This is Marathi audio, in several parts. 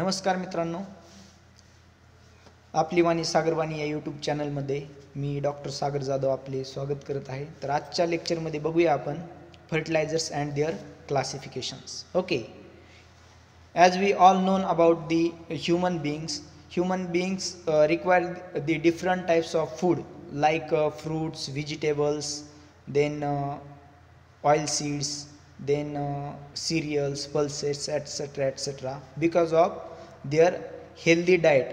नमस्कार मित्रांनो, आपली वाणी सागरवाणी या यूट्यूब चॅनलमध्ये मी डॉक्टर सागर जाधव आपले स्वागत करत आहे. तर आजच्या लेक्चरमध्ये बघूया आपण fertilisers and their classifications. Okay, as we all known about the human beings require the different types of food like fruits, vegetables, then oil seeds, then cereals, pulses, etc. because of their healthy diet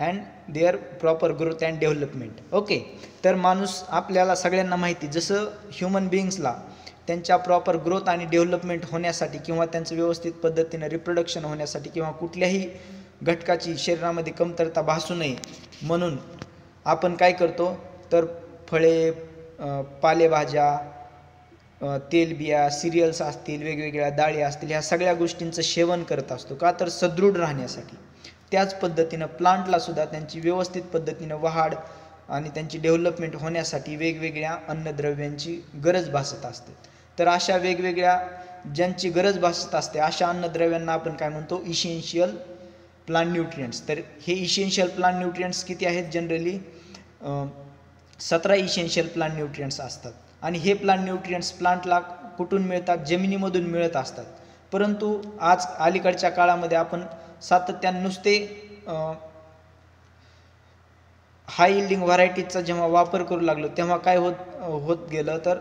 and their proper growth and development. Okay, तर माणूस आपल्याला सगळ्यांना माहिती, जसं ह्युमन बिईंग्सला त्यांच्या प्रॉपर ग्रोथ आणि डेव्हलपमेंट होण्यासाठी किंवा त्यांचं व्यवस्थित पद्धतीने रिप्रोडक्शन होण्यासाठी किंवा कुठल्याही घटकाची शरीरामध्ये कमतरता भासू नये म्हणून आपण काय करतो, तर फळे, पालेभाज्या, तेलबिया, सिरियल्स असतील, वेगवेगळ्या डाळी असतील, ह्या सगळ्या गोष्टींचं सेवन करत असतो. का तर सदृढ राहण्यासाठी. त्याच पद्धतीनं प्लांटला सुद्धा त्यांची व्यवस्थित पद्धतीनं वाढ आणि त्यांची डेव्हलपमेंट होण्यासाठी वेगवेगळ्या अन्नद्रव्यांची गरज भासत असते. तर अशा वेगवेगळ्या ज्यांची गरज भासत असते अशा अन्नद्रव्यांना आपण काय म्हणतो, इसेन्शियल प्लांट न्यूट्रिएंट्स. तर हे इसेन्शियल प्लांट न्यूट्रिएंट्स किती आहेत? जनरली 17 इसेन्शियल प्लांट न्यूट्रिएंट्स असतात. आणि हे प्लांट न्यूट्रिएंट्स प्लांटला कुठून मिळतात? जमिनीमधून मिळत असतात. परंतु आज अलीकडच्या काळामध्ये आपण सातत्याने नुसते हाय यील्डिंग व्हरायटीजचा जेव्हा वापर करू लागलो तेव्हा काय होत गेलं, तर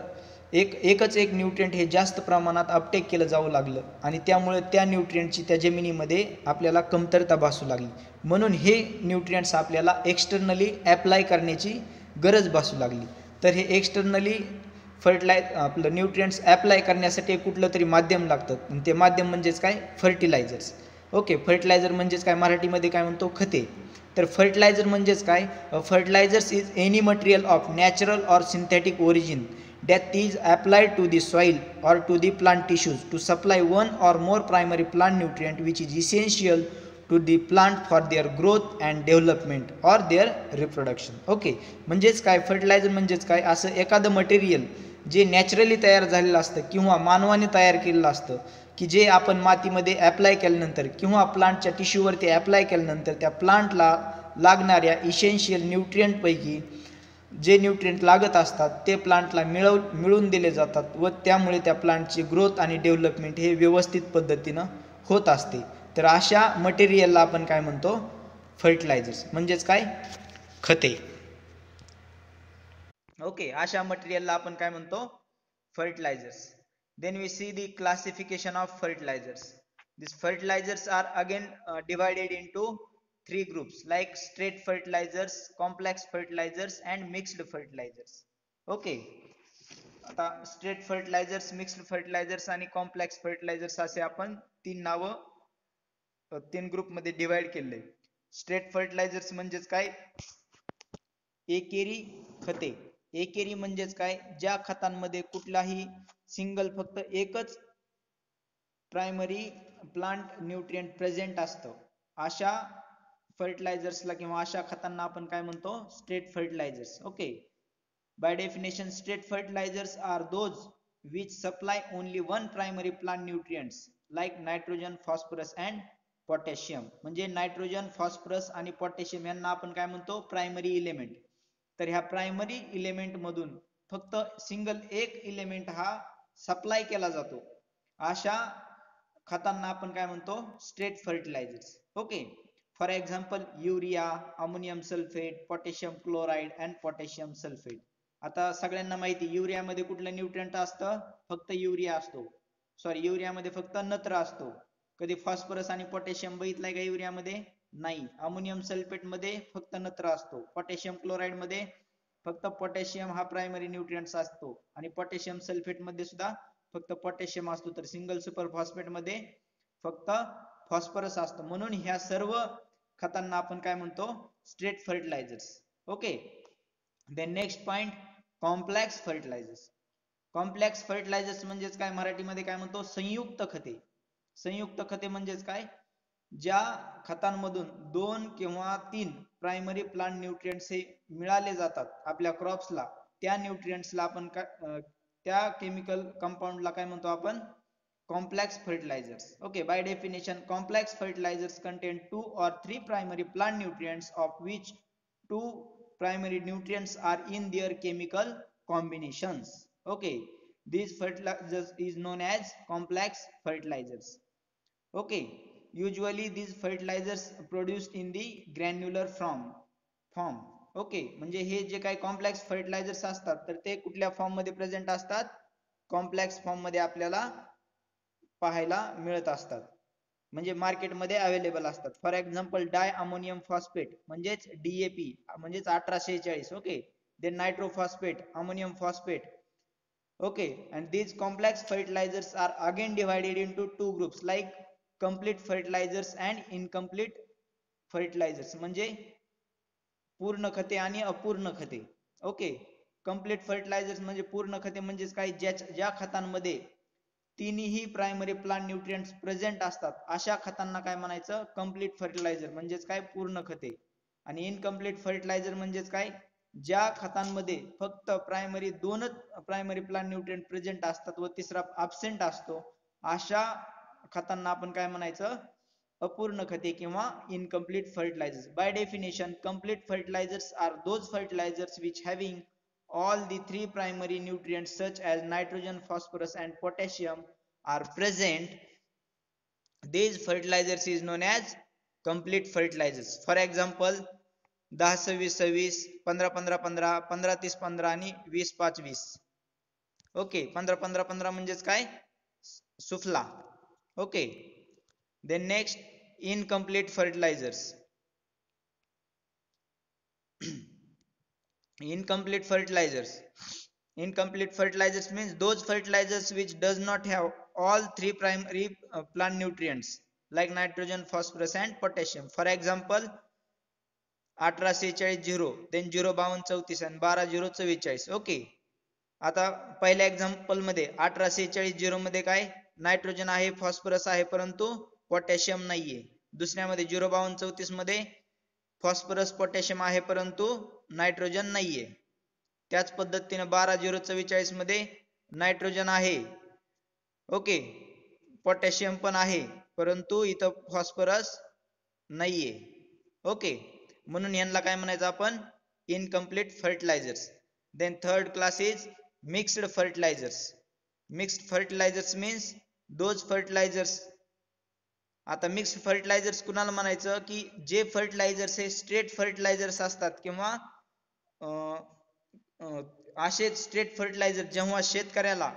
एकच एक न्यूट्रिएंट हे जास्त प्रमाणात अपटेक केलं जाऊ लागलं आणि त्यामुळे त्या न्यूट्रिएंटची त्या जमिनीमध्ये आपल्याला कमतरता भासू लागली. म्हणून हे न्यूट्रिएंट्स आपल्याला एक्सटर्नली ॲप्लाय करण्याची गरज भासू लागली. तर हे एक्सटर्नली आपलं न्यूट्रिएंट्स ॲप्लाय करण्यासाठी कुठलं तरी माध्यम लागतं आणि ते माध्यम म्हणजेच काय? फर्टिलायझर्स. ओके, फर्टिलायझर म्हणजेच काय? मराठीमध्ये काय म्हणतो? खते. तर फर्टिलायझर म्हणजेच काय? Fertilisers is any material of natural or synthetic origin that is applied to the soil or to the plant tissues to supply one or more primary plant nutrient which is essential to the plant for their growth and development or their reproduction. Okay, म्हणजेच काय? फर्टिलायझर म्हणजेच काय? असं एखादं मटेरियल जे नॅचरली तयार झालेलं असतं किंवा मानवाने तयार केलेलं असतं की जे आपण मातीमध्ये ॲप्लाय केल्यानंतर किंवा प्लांटच्या टिश्यूवरती ॲप्लाय केल्यानंतर त्या प्लांटला लागणाऱ्या इसेन्शियल न्यूट्रिएंटपैकी जे न्यूट्रिएंट लागत असतात ते प्लांटला मिळवून दिले जातात व त्यामुळे त्या प्लांटची ग्रोथ आणि डेव्हलपमेंट हे व्यवस्थित पद्धतीनं होत असते. तर अशा मटेरियलला आपण काय म्हणतो? फर्टिलायझर्स. म्हणजेच काय? खते. ओके, अशा मटेरियलला आपण काय म्हणतो? Fertilisers. Then we see the classification of fertilisers. These fertilizers are again divided into three groups like straight fertilizers, complex fertilizers and mixed fertilizers. Okay, आता straight fertilizers, mixed fertilizers आणि complex fertilizers असे आपण तीन ग्रुप मध्ये डिवाइड केले. स्ट्रेट फर्टिलायझर्स म्हणजेच काय? एकेरी खते. एकेरी म्हणजेच काय? ज्या खतांमध्ये कुठलाही सिंगल फक्त एकच प्रायमरी प्लांट न्यूट्रिएंट प्रेझेंट असतं अशा फर्टिलायझर्सला किंवा अशा खतांना आपण काय म्हणतो? Straight fertilisers. Okay, by definition straight fertilisers are those which supply only one primary plant nutrients like nitrogen, phosphorus and potassium. म्हणजे नायट्रोजन, फॉस्फरस आणि पोटॅशियम यांना आपण काय म्हणतो? Primary element. तर ह्या प्रायमरी इलेमेंट मधून फक्त सिंगल एक इलेमेंट हा सप्लाय केला जातो अशा खतांना आपण काय म्हणतो? Straight fertilisers. Okay, for example urea, ammonium sulphate, potassium chloride and potassium sulphate. आता सगळ्यांना माहिती युरियामध्ये कुठलं न्यूट्रिएंट असतं? फक्त युरिया असतो. युरियामध्ये फक्त नत्र असतो. कधी फॉस्फरस आणि पोटॅशियम बघितलाय का युरियामध्ये? नाही. अमोनियम सल्फेट मध्ये फक्त नत्र असतो. पोटॅशियम क्लोराइड मध्ये फक्त पोटॅशियम हा प्रायमरी न्यूट्रिएंट असतो आणि पोटॅशियम सल्फेट मध्ये सुद्धा फक्त पोटॅशियम असतो. तर सिंगल सुपर फॉस्फेट मध्ये फक्त फॉस्फरस असतो. म्हणून ह्या सर्व खतांना आपण काय म्हणतो? Straight fertilisers. Okay, then next point, complex fertilisers. Complex fertilisers म्हणजेच काय? मराठीमध्ये काय म्हणतो? संयुक्त खते. संयुक्त खते म्हणजेच काय? ज्या खतांमधून 2 किंवा 3 प्रायमरी प्लांट न्यूट्रिएंट्स हे मिळाले जातात आपल्या क्रॉप्सला, त्या न्यूट्रिएंट्सला आपण त्या केमिकल कंपाऊंडला काय म्हणतो आपण? complex fertilizers. Okay, by definition, complex fertilizers contain 2 or 3 primary plant nutrients, of which 2 primary nutrients are in their chemical combinations. Okay, these fertilizers is known as complex fertilizers. Okay, usually these fertilizers produced in the granular form. Okay, म्हणजे हे जे काही कॉम्प्लेक्स फर्टिलायझर्स असतात तर ते कुठल्या फॉर्म मध्ये प्रेझेंट असतात, कॉम्प्लेक्स फॉर्म मध्ये आपल्याला पाहायला मिळत असतात, म्हणजे मार्केटमध्ये अवेलेबल असतात. For example di ammonium phosphate म्हणजेच डीएपी म्हणजेच 1846. Okay, then nitrophosphate, ammonium phosphate. Okay, and these complex fertilizers are again divided into two groups like complete fertilizers and incomplete fertilizers. म्हणजे पूर्ण खते आणि अपूर्ण खते. ओके, कंप्लीट फर्टिलायझर्स म्हणजे पूर्ण खते, म्हणजे काय, ज्या खतांमध्ये तिन्ही प्रायमरी प्लांट न्यूट्रिएंट्स प्रेझेंट असतात अशा खतांना काय म्हणायचं, कंप्लीट फर्टिलायझर म्हणजेच काय, पूर्ण खते. आणि इनकम्प्लीट फर्टिलायझर म्हणजेच काय, ज्या खतांमध्ये फक्त दोनच प्रायमरी प्लांट न्यूट्रिएंट प्रेझेंट असतात व तिसरा अब्सेंट असतो अशा खतांना आपण काय म्हणायचं, अपूर्ण खते किंवा incomplete fertilizers. By definition, complete fertilizers are those fertilizers which having all the 3 primary nutrients such as nitrogen, phosphorus and potassium are present. These fertilizers is known as complete fertilizers. For example, 10-26-26, 15-15-15, 15-30-15 आणि 20-5-20. ओके, 15-15-15 म्हणजेच काय, Suphala. Okay, then next, incomplete fertilizers. Incomplete fertilizers means those fertilizers which does not have all 3 primary plant nutrients like nitrogen, phosphorus and potassium. For example, 18-46-0, then 0-52-34 and 12-0-44. Okay, आता पहिल्या एक्झाम्पल मध्ये 18-46-0 मध्ये काय, नायट्रोजन आहे, फॉस्फरस आहे, परंतु पोटॅशियम नाहीये. दुसऱ्यामध्ये 0-52-34 मध्ये फॉस्फरस पोटॅशियम आहे परंतु नायट्रोजन नाहीये. त्याच पद्धतीने 12-0-44 मध्ये नायट्रोजन आहे, ओके, पोटॅशियम पण आहे, परंतु इथं फॉस्फरस नाहीये. ओके, म्हणून यांना काय म्हणायचं आपण, incomplete fertilisers. Then third class is mixed fertilisers. Mixed fertilisers means those fertilisers. आता मिक्स्ड फर्टिलायझर्स कुणाला म्हणायचं, की जे फर्टिलायझर्स हे स्ट्रेट फर्टिलायझर्स असतात किंवा असे स्ट्रेट फर्टिलायझर जेव्हा शेतकऱ्याला,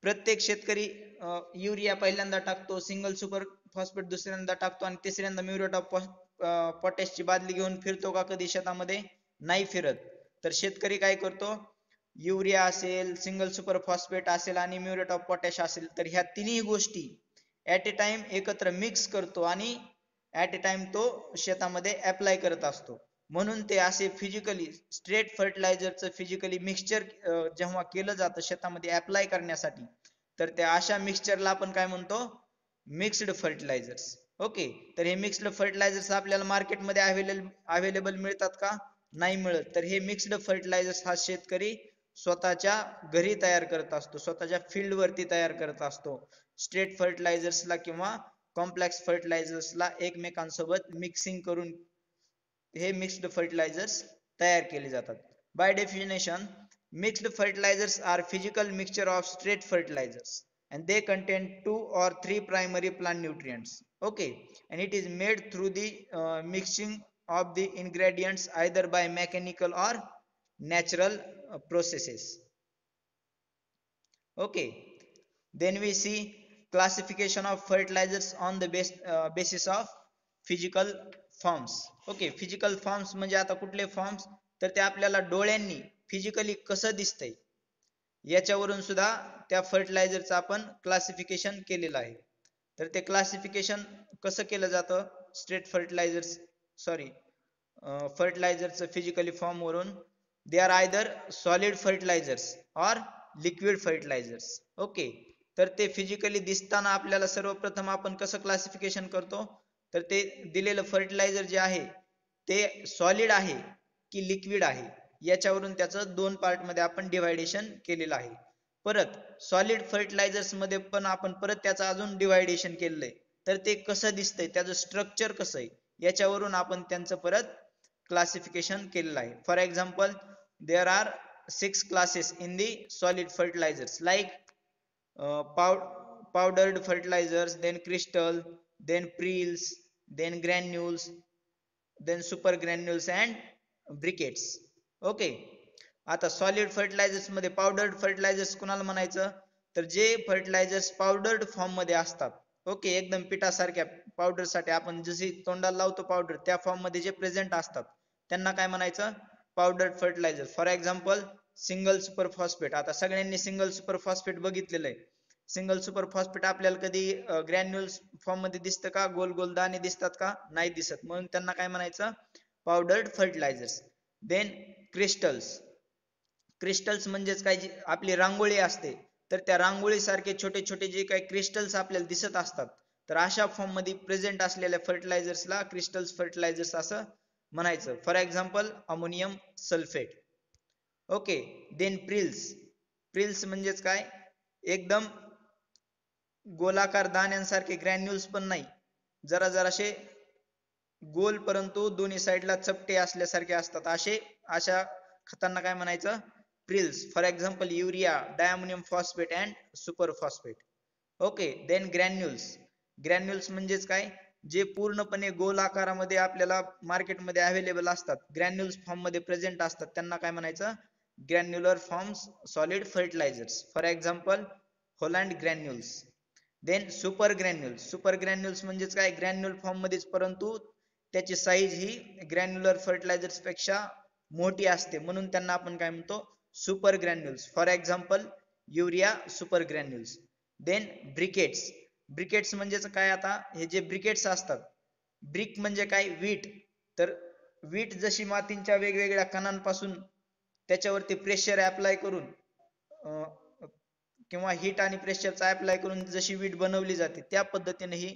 प्रत्येक शेतकरी युरिया पहिल्यांदा टाकतो, सिंगल सुपर फॉस्फेट दुसऱ्यांदा टाकतो आणि तिसऱ्यांदा म्युरेट ऑफ पोटॅशची बादली घेऊन फिरतो का कधी शेतामध्ये? नाही फिरत. तर शेतकरी काय करतो, युरिया असेल, सिंगल सुपर फॉस्फेट असेल आणि म्युरेट ऑफ पोटॅश असेल, तर ह्या तिन्ही गोष्टी ऍट ए टाइम एकत्र मिक्स करतो आणि ऍट ए टाइम तो शेतामध्ये अप्लाय करत असतो. म्हणून ते असे फिजिकली स्ट्रेट फर्टिलायझरचं फिजिकली मिक्सचर जेव्हा केलं जातं शेतामध्ये अप्लाय करण्यासाठी, तर त्या अशा मिक्सचरला आपण काय म्हणतो, मिक्स्ड फर्टिलायझर्स. ओके, तर हे मिक्स्ड फर्टिलायझर्स आपल्याला मार्केटमध्ये अवेलेबल मिळतात का? नाही मिळत. तर हे मिक्स्ड फर्टिलायझर्स हा शेतकरी स्वतःच्या घरी तयार करत असतो, स्वतःच्या फील्ड वरती तयार करत असतो. स्ट्रेट फर्टिलायझर्सला किंवा कॉम्प्लेक्स फर्टिलायझर्सला एकमेकांसोबत मिक्सिंग करून हे मिक्स्ड फर्टिलायझर्स तयार केले जातात. By definition, mixed fertilizers are physical mixture of straight fertilizers and they contain 2 or 3 primary plant nutrients. Okay, and it is made through the mixing of the ingredients either by mechanical or natural processes. Okay, then we see classification of fertilizers on the basis of physical forms. Okay, physical forms म्हणजे आता कुठले फॉर्म्स, तर ते आपल्याला डोळ्यांनी फिजिकली कसं दिसतंय याच्यावरून सुद्धा त्या फर्टिलायझरचं आपण क्लासिफिकेशन केलेलं आहे. तर ते क्लासिफिकेशन कसं केलं जातं, स्ट्रेट फर्टिलायझर्स फर्टिलायझरचं फिजिकली फॉर्म वरून, they are either solid fertilisers और लिक्विड फर्टिलायझर्स. ओके, तर ते फिजिकली दिसताना आपल्याला सर्वप्रथम आपण कसं क्लासिफिकेशन करतो, तर ते दिलेलं फर्टिलायझर जे आहे ते सॉलिड आहे की लिक्विड आहे याच्यावरून त्याचं 2 पार्ट मध्ये आपण डिवायडेशन केलेलं आहे. परत सॉलिड फर्टिलायझर्स मध्ये पण आपण परत त्याचं अजून डिवायडेशन केलेलं आहे, तर ते कसं दिसतंय, त्याचं स्ट्रक्चर कसं आहे, याच्यावरून आपण त्यांचं परत क्लासिफिकेशन केलेलं आहे. For example, there are 6 classes in the solid fertilizers like powdered fertilizers, then crystal, then preels, then granules, then super granules and briquettes. Okay, आता सॉलिड फर्टिलायझर्स मध्ये पावडर्ड फर्टिलायझर्स कुणाला म्हणायचं, तर जे फर्टिलायझर्स पावडर्ड फॉर्म मध्ये असतात. ओके, एकदम पिठासारख्या पावडर साठी आपण जशी तोंडाला लावतो पावडर, त्या फॉर्म मध्ये जे प्रेझेंट असतात त्यांना काय म्हणायचं, powdered fertiliser. For example, single super phosphate. आता सगळ्यांनी सिंगल सुपर फॉस्फेट बघितलेलं आहे. सिंगल सुपर फॉस्फेट आपल्याला कधी ग्रॅन्युल्स फॉर्म मध्ये दिसतं का, गोल गोल दाणे दिसतात का, नाही दिसत, म्हणून त्यांना काय म्हणायचं, powdered fertilisers. Then crystals. Crystals म्हणजेच काय, जी आपली रांगोळी असते, तर त्या रांगोळी सारखे छोटे छोटे जे काही क्रिस्टल्स आपल्याला दिसत असतात, तर अशा फॉर्म मध्ये प्रेझेंट असलेल्या फर्टिलायझर्सला क्रिस्टल्स फर्टिलायझर्स असं म्हणायचं. For example, ammonium sulphate. Okay, then prills. Prills म्हणजेच काय, एकदम गोलाकार दाण्यांसारखे ग्रॅन्युल्स पण नाही, जरा जराशे गोल परंतु दोन्ही साईडला चपटे असल्यासारखे असतात, अशा खतांना काय म्हणायचं, prills. For example, urea, diammonium phosphate and super phosphate. Okay, then granules. Granules म्हणजेच काय, जे पूर्णपणे गोल आकारामध्ये आपल्याला मार्केटमध्ये अवेलेबल असतात, ग्रॅन्युल्स फॉर्म मध्ये प्रेझेंट असतात, त्यांना काय म्हणायचं, granular forms solid fertilisers. For example, Holland granules. Then super granules. Super granules म्हणजेच काय, ग्रॅन्युल फॉर्म मध्येच परंतु त्याची साईज ही ग्रॅन्युलर फर्टिलायझर्स पेक्षा मोठी असते, म्हणून त्यांना आपण काय म्हणतो, super granules. For example, urea super granules. Then briquettes. Briquettes म्हणजेच काय, आता हे जे ब्रिकेट्स असतात, ब्रिक म्हणजे काय, वीट. तर वीट जशी मातींच्या वेगवेगळ्या कणांपासून त्याच्यावरती प्रेशर अप्लाय करून किंवा हीट आणि प्रेशरचा अप्लाय करून जशी वीट बनवली जाते, त्या पद्धतीने ही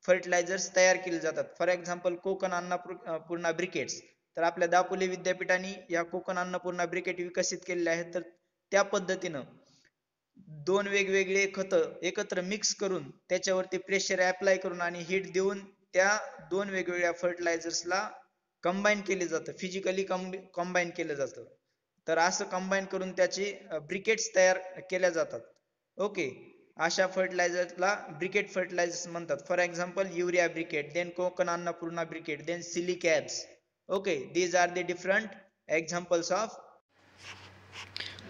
फर्टिलायझर्स तयार केले जातात. For example, Konkan Annapurna briquettes. तर आपल्या दापोली विद्यापीठाने या कोकण अन्नपूर्णा ब्रिकेट विकसित केलेल्या आहेत. तर त्या पद्धतीनं दोन वेगवेगळे खत एकत्र मिक्स करून त्याच्यावरती प्रेशर अप्लाय करून आणि हीट देऊन त्या दोन वेगवेगळ्या फर्टिलायझर्सला कंबाईन केले जातं, फिजिकली कंबाईन केलं जातं. तर असं कंबाईन करून त्याचे ब्रिकेट्स तयार केल्या जातात. ओके, अशा फर्टिलायझरला ब्रिकेट फर्टिलायझर्स म्हणतात. For example, urea briquette, then Konkan Annapurna briquette, then silicabs. Okay, these are the different examples of.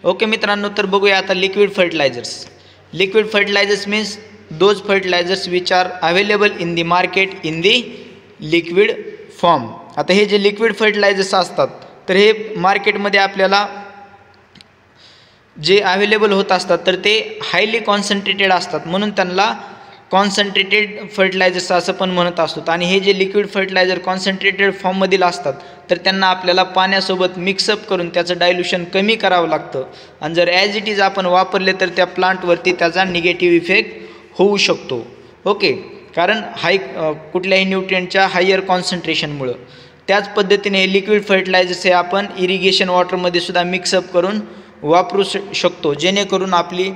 Okay मित्रांनो, तर बघूया आता liquid fertilisers. Liquid fertilisers means those fertilisers which are available in the market in the liquid form. आता हे जे लिक्विड फर्टिलायझर्स असतात, तर हे मार्केटमध्ये आपल्याला जे अवेलेबल होत असतात, तर ते हायली कॉन्सन्ट्रेटेड असतात, म्हणून त्यांना कॉन्सन्ट्रेटेड फर्टिलायझर्स असं पण म्हणत असतात. आणि हे जे लिक्विड फर्टिलायझर कॉन्सन्ट्रेटेड फॉर्ममधील असतात, तर त्यांना आपल्याला पाण्यासोबत मिक्सअप करून त्याचं डायल्युशन कमी करावं लागतं. आणि जर ॲज इट इज आपण वापरले तर त्या प्लांटवरती त्याचा निगेटिव्ह इफेक्ट होऊ शकतो. ओके, कारण कुठल्याही न्यूट्रिएंटच्या हायर कॉन्सन्ट्रेशनमुळं. त्याच पद्धतीने हे लिक्विड फर्टिलायझर्स हे आपण इरिगेशन वॉटरमध्ये सुद्धा मिक्सअप करून वापरू शकतो, जेणेकरून आपली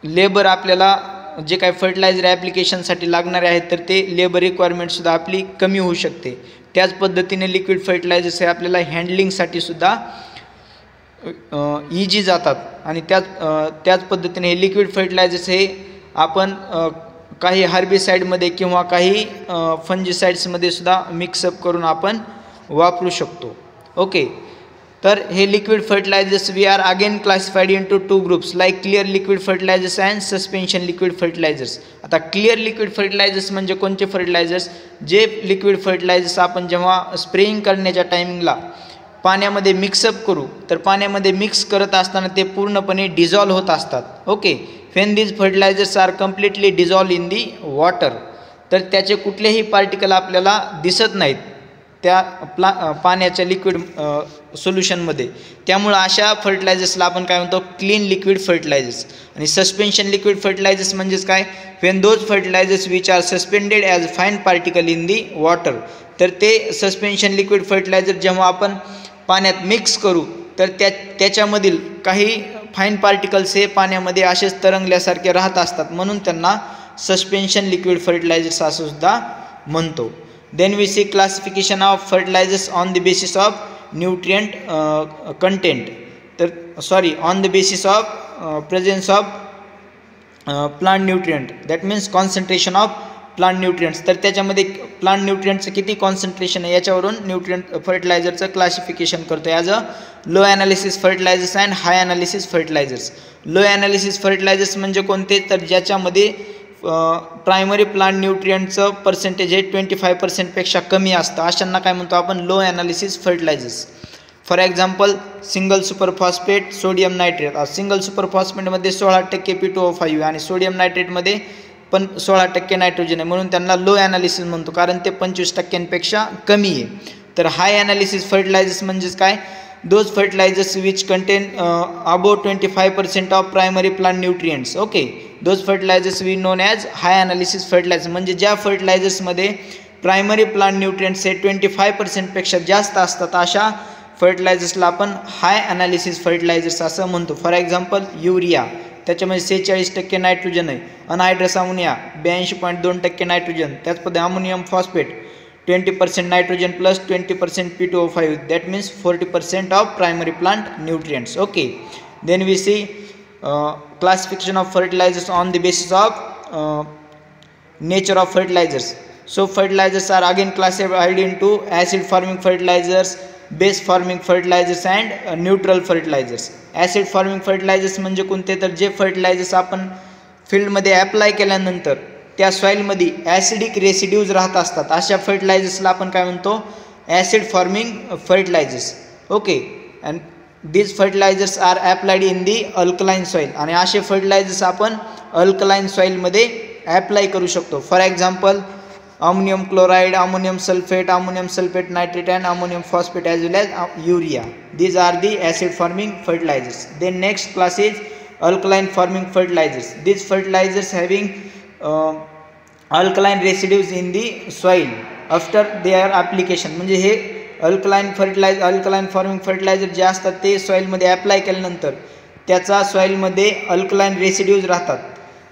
लेबर, आपल्याला जे काही फर्टिलायझर ॲप्लिकेशनसाठी लागणारे आहेत, तर ते लेबर रिक्वायरमेंटसुद्धा आपली कमी होऊ शकते. त्याच पद्धतीने लिक्विड फर्टिलायझर्स हे आपल्याला हँडलिंगसाठी सुद्धा इजी जातात. आणि त्याच पद्धतीने हे लिक्विड फर्टिलायझर्स हे आपण काही हार्बिसाईडमध्ये किंवा काही फंजिसाईड्समध्ये सुद्धा मिक्सअप करून आपण वापरू शकतो. ओके, तर हे liquid fertilizers we are again classified in two 2 groups like clear liquid fertilizers and suspension liquid fertilizers. आता क्लिअर लिक्विड फर्टिलायझर्स म्हणजे कोणते फर्टिलायझर्स, जे लिक्विड फर्टिलायझर्स आपण जेव्हा स्प्रेइंग करण्याच्या टायमिंगला पाण्यामध्ये मिक्सअप करू, तर पाण्यामध्ये मिक्स करत असताना ते पूर्णपणे डिझॉल्व होत असतात. Okay, when these fertilizers are completely dissolve in the water, तर त्याचे कुठलेही पार्टिकल आपल्याला दिसत नाहीत त्या पाण्याच्या लिक्विड सोल्युशनमध्ये. त्यामुळं अशा फर्टिलायझर्सला आपण काय म्हणतो, क्लीन लिक्विड फर्टिलायझर्स. आणि सस्पेन्शन लिक्विड फर्टिलायझर्स म्हणजेच काय, when those fertilisers which are suspended as fine particle in the water. तर ते सस्पेन्शन लिक्विड फर्टिलायझर जेव्हा आपण पाण्यात मिक्स करू, तर त्याच्यामधील काही फाईन पार्टिकल्स हे पाण्यामध्ये असेच तरंगल्यासारखे राहत असतात, म्हणून त्यांना सस्पेन्शन लिक्विड फर्टिलायझर्स असं सुद्धा म्हणतो. Then we see classification of fertilisers on the basis of nutrient content. तर sorry, on the basis of presence of plant nutrient, that means concentration of plant nutrients. तर त्याच्यामध्ये प्लांट न्यूट्रिएंटचं किती कॉन्सन्ट्रेशन आहे याच्यावरून न्यूट्रिएंट फर्टिलायझरचं क्लासिफिकेशन करतो as a low analysis fertilisers and high analysis fertilisers. Low analysis fertilisers म्हणजे कोणते, तर ज्याच्यामध्ये प्रायमरी प्लांट न्यूट्रिएंटचं पर्सेंटेज हे 25% कमी असतं, अशांना काय म्हणतो आपण, low analysis fertilisers. For example single super phosphate, sodium nitrate. Single super फॉस्फेटमध्ये 16% P2O5 आणि सोडियम नायट्रेटमध्ये पण 16% नायट्रोजन आहे, म्हणून त्यांना लो ॲनालिसिस म्हणतो, कारण ते 25% कमी आहे. तर हाय ॲनालिसिस फर्टिलायझर्स म्हणजेच काय, those fertilisers which contain above 25% of primary plant nutrients. Okay, those fertilizers we known as high analysis fertilizer. म्हणजे ज्या फर्टिलायझर्समध्ये प्रायमरी प्लांट न्यूट्रिएंट्स हे 25% जास्त असतात, अशा फर्टिलायझर्सला आपण हाय ॲनालिसिस फर्टिलायझर्स असं म्हणतो. फॉर एक्झाम्पल युरिया, त्याच्यामध्ये 46% नायट्रोजन आहे. Anhydrous ammonia 82.2% nitrogen. त्याच पद्धतीने ammonium phosphate 20% nitrogen plus 20% P2O5, that means 40% of primary plant nutrients. Okay, then we see classification of fertilisers on the basis of nature of fertilizers. So fertilizers are again classified into acid forming fertilizers, base forming fertilizers and neutral fertilizers. acid forming fertilizers म्हणजे कोणते, तर जे फर्टिलायझर्स आपण फील्डमध्ये ॲप्लाय केल्यानंतर त्या सॉईलमध्ये ॲसिडिक रेसिड्यूज राहत असतात, अशा फर्टिलायझर्सला आपण काय म्हणतो, acid forming fertilizers. Okay, and these fertilizers are applied in the alkaline soil. आणि असे फर्टिलायझर्स आपण अल्कलाइन सॉइलमध्ये ॲप्लाय करू शकतो. For example ammonium chloride, ammonium sulphate nitrate and ammonium phosphate as well as urea. These are the acid forming fertilisers. Then next class is alkaline forming fertilizers. These fertilizers having alkaline residues in the soil after their application. म्हणजे हे अल्कलाइन फॉर्मिंग फर्टिलायझर जे असतात ते सॉईलमध्ये ॲप्लाय केल्यानंतर त्याचा सॉईलमध्ये अल्कलाइन रेसिड्यूज राहतात.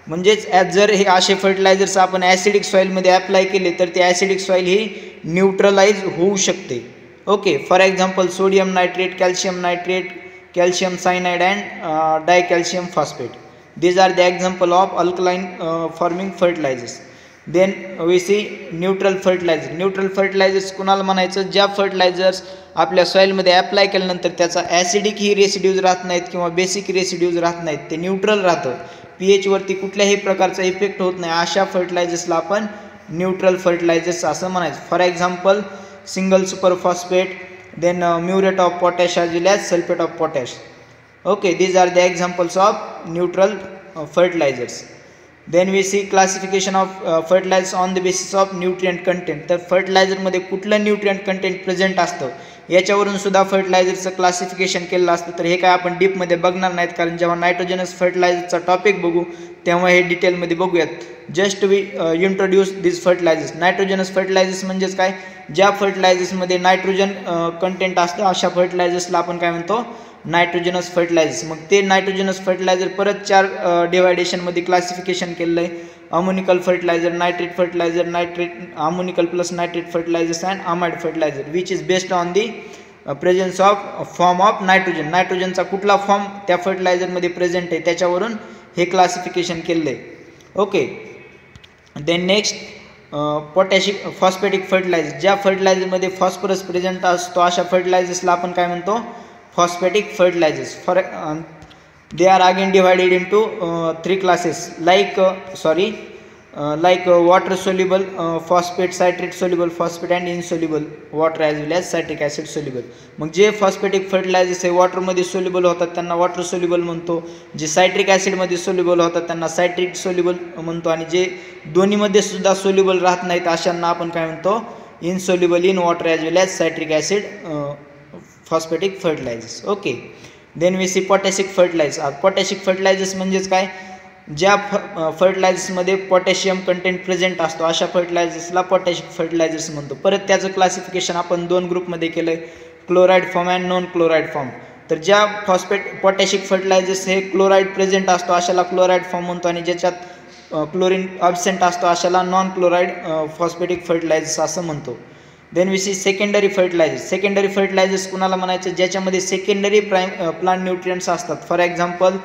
म्हणजेच जर हे असे फर्टिलायझर्स आपण ॲसिडिक सॉईलमध्ये ॲप्लाय केले तर ते ॲसिडिक सॉईल ही न्यूट्रलाइज होऊ शकते. Okay, for example sodium nitrate, calcium cyanide and dicalcium phosphate. These are the example of alkaline forming fertilisers. Then we see neutral fertiliser. Neutral fertilisers कुणाला म्हणायचं, ज्या फर्टिलायझर्स आपल्या सॉईलमध्ये ॲप्लाय केल्यानंतर त्याचा ॲसिडिक ही रेसिड्यूज राहत नाहीत किंवा बेसिक रेसिड्यूज राहत नाहीत, ते न्यूट्रल राहतं, pH वरती कुठल्याही प्रकारचा इफेक्ट होत नाही, अशा फर्टिलायझर्सला आपण न्यूट्रल फर्टिलायझर्स असं म्हणायचं. For example single super phosphate, then muriate of potash as well as sulphate of potash. Okay, these are the examples of neutral fertilizers. Then we see classification of fertilisers on the basis of nutrient content. तर फर्टिलायझरमध्ये कुठलं न्यूट्रिएंट कंटेंट प्रेझेंट असतं याच्यावरून सुद्धा फर्टिलायझरचं क्लासिफिकेशन केलेलं असतं. तर हे काय आपण डीपमध्ये बघणार नाहीत, कारण जेव्हा नायट्रोजनस फर्टिलायझरचा टॉपिक बघू तेव्हा हे डिटेलमध्ये बघूयात. Just we introduce this fertilisers. Nitrogenous fertilisers म्हणजेच काय, ज्या फर्टिलायझर्समध्ये नायट्रोजन कंटेंट असतं अशा फर्टिलायझर्सला आपण काय म्हणतो, नायट्रोजनस फर्टिलायझर्स. मग ते नायट्रोजनस फर्टिलायझर परत 4 डिवायडेशनमध्ये क्लासिफिकेशन केलेलं आहे. Ammoniacal fertiliser, nitrate, ammoniacal plus nitrate fertilisers and amide fertiliser, which is based on the presence of form of nitrogen. नायट्रोजनचा कुठला फॉर्म त्या फर्टिलायझरमध्ये प्रेझेंट आहे त्याच्यावरून हे क्लासिफिकेशन केलेलं आहे. Okay, then next potassic phosphatic fertiliser. ज्या फर्टिलायझरमध्ये फॉस्फरस प्रेझेंट असतो अशा फर्टिलायझर्सला आपण काय म्हणतो, phosphatic fertilizers. They are again divided into 3 classes like water soluble phosphate, citrate soluble phosphate and insoluble water as well as citric acid soluble. मग जे फॉस्फेटिक फर्टिलायझर्स हे वॉटरमध्ये सोल्युबल होतात त्यांना वॉटर सोल्युबल म्हणतो, जे सायट्रिक ॲसिडमध्ये सोल्युबल होतात त्यांना सायट्रिक सोल्युबल म्हणतो, आणि जे दोन्हीमध्ये सुद्धा सोल्युबल राहत नाहीत अशांना आपण काय म्हणतो, insoluble in water as well as citric acid phosphatic fertilisers. Okay, then we see potassic fertiliser. Potassic fertilisers म्हणजेच काय, ज्या फर्टिलायझर्समध्ये पोटॅशियम कंटेंट प्रेझेंट असतो अशा फर्टिलायझर्सला पोटॅशिक फर्टिलायझर्स म्हणतो. परत त्याचं क्लासिफिकेशन आपण 2 ग्रुपमध्ये केलं आहे, chloride form and non chloride form. तर ज्या पोटॅशिक फर्टिलायझर्स हे क्लोराईड प्रेझेंट असतो अशाला क्लोराईड फॉर्म म्हणतो, आणि ज्याच्यात क्लोरीन ॲब्सेंट असतो अशाला नॉन क्लोराईड फॉस्फेटिक फर्टिलायझर्स असं म्हणतो. Then we see secondary fertilisers. Secondary fertilisers कुणाला म्हणायचं, ज्याच्यामध्ये सेकंडरी प्लांट न्यूट्रिएंट्स असतात. फॉर एक्झाम्पल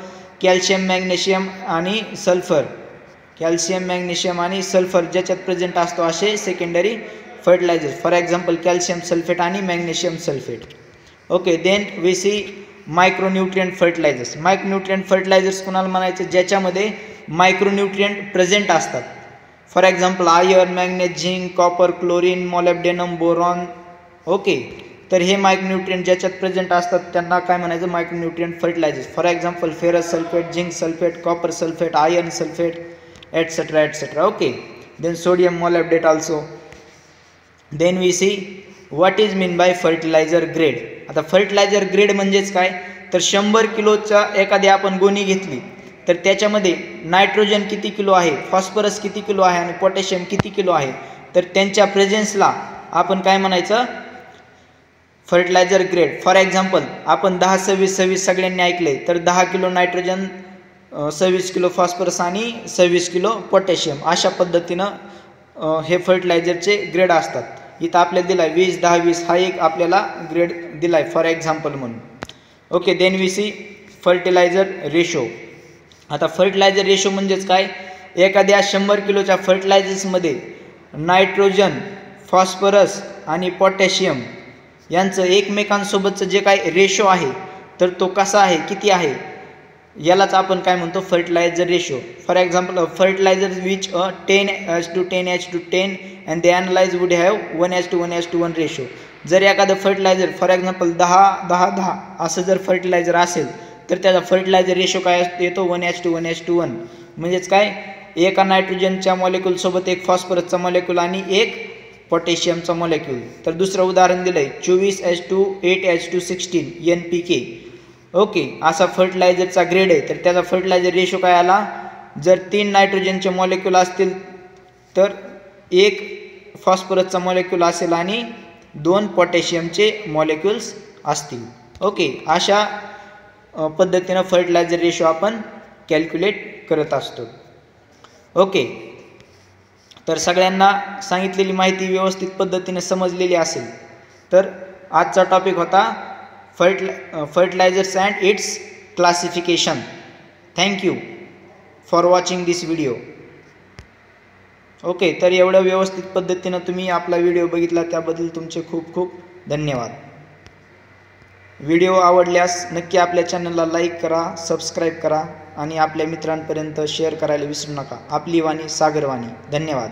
कॅल्शियम, मॅग्नेशियम आणि सल्फर. कॅल्शियम, मॅग्नेशियम आणि सल्फर ज्याच्यात प्रेझेंट असतो असे secondary fertilisers. For example calcium sulphate आणि magnesium sulphate. Okay, then we see micronutrient fertilisers. Micronutrient fertilisers कुणाला म्हणायचे, ज्याच्यामध्ये मायक्रोन्यूट्रिएंट प्रेझेंट असतात. For example iron, manganese, zinc, copper, chlorine, molybdenum, boron. Okay, तर हे मायक्रोन्यूट्रिएंट ज्याच्यात प्रेझेंट असतात त्यांना काय म्हणायचं, micronutrient fertilisers. For example ferrous sulphate, zinc sulphate, copper sulphate, iron sulphate, etcetera etcetera. Okay, then sodium molybdate also. Then we see what is mean by fertiliser grade. आता फर्टिलायझर ग्रेड म्हणजेच काय, तर 100 किलोचा एखादी आपण गोणी घेतली तर त्याच्यामध्ये नायट्रोजन किती किलो आहे, फॉस्फरस किती किलो आहे आणि पोटॅशियम किती किलो आहे, तर त्यांच्या प्रेझेन्सला आपण काय म्हणायचं, फर्टिलायझर ग्रेड. फॉर एक्झाम्पल आपण 10-26-26 सगळ्यांनी ऐकले, तर 10 किलो नायट्रोजन, 26 किलो फॉस्फरस आणि 26 किलो पोटॅशियम अशा पद्धतीनं हे फर्टिलायझरचे ग्रेड असतात. इथं आपल्याला दिला आहे 20, 10, 20 हा एक आपल्याला ग्रेड दिला आहे फॉर एक्झाम्पल म्हणून. Okay, then we see fertilizer ratio. आता फर्टिलायझर रेशो म्हणजेच काय, एखाद्या 100 किलोच्या फर्टिलायझर्समध्ये नायट्रोजन, फॉस्फरस आणि पोटॅशियम यांचं एकमेकांसोबतचं जे काय रेशो आहे तर तो कसा आहे, किती आहे, यालाच आपण काय म्हणतो, fertilizer ratio. For example fertilizer which 10:10:10 and the analyse would have 1:1:1 ratio. जर एखादं फर्टिलायझर फॉर एक्झाम्पल 10:10:10 असं जर फर्टिलायझर असेल तर त्याचा फर्टिलायझर रेशो काय येतो, 1:1:1. म्हणजेच काय, एका नायट्रोजनच्या मॉलिक्यूलसोबत एक फॉस्फरसचा मॉलिक्यूल आणि एक पोटॅशियमचा मॉलिक्यूल. तर दुसरं उदाहरण दिलं आहे 24:8:16 NPK. ओके, असा फर्टिलायझरचा ग्रेड आहे. तर त्याचा फर्टिलायझर रेशो काय आला, जर 3 नायट्रोजनचे मॉलिक्यूल असतील तर एक फॉस्फरसचा मॉलिक्यूल असेल आणि 2 पोटॅशियमचे मॉलिक्यूल्स असतील. ओके, अशा पद्धतीनं फर्टिलायझर रेशो आपण कॅल्क्युलेट करत असतो. ओके, तर सगळ्यांना सांगितलेली माहिती व्यवस्थित पद्धतीने समजलेली असेल. तर आजचा टॉपिक होता fertilizers and its classification. Thank you for watching this video. Okay, तर एवढं व्यवस्थित पद्धतीनं तुम्ही आपला व्हिडिओ बघितला त्याबद्दल तुमचे खूप खूप धन्यवाद. व्हिडिओ आवडल्यास नक्की आपल्या चॅनलला लाईक करा, सबस्क्राईब करा आणि आपल्या मित्रांपर्यंत शेअर करायला विसरू नका. आपली वाणी सागरवाणी. धन्यवाद.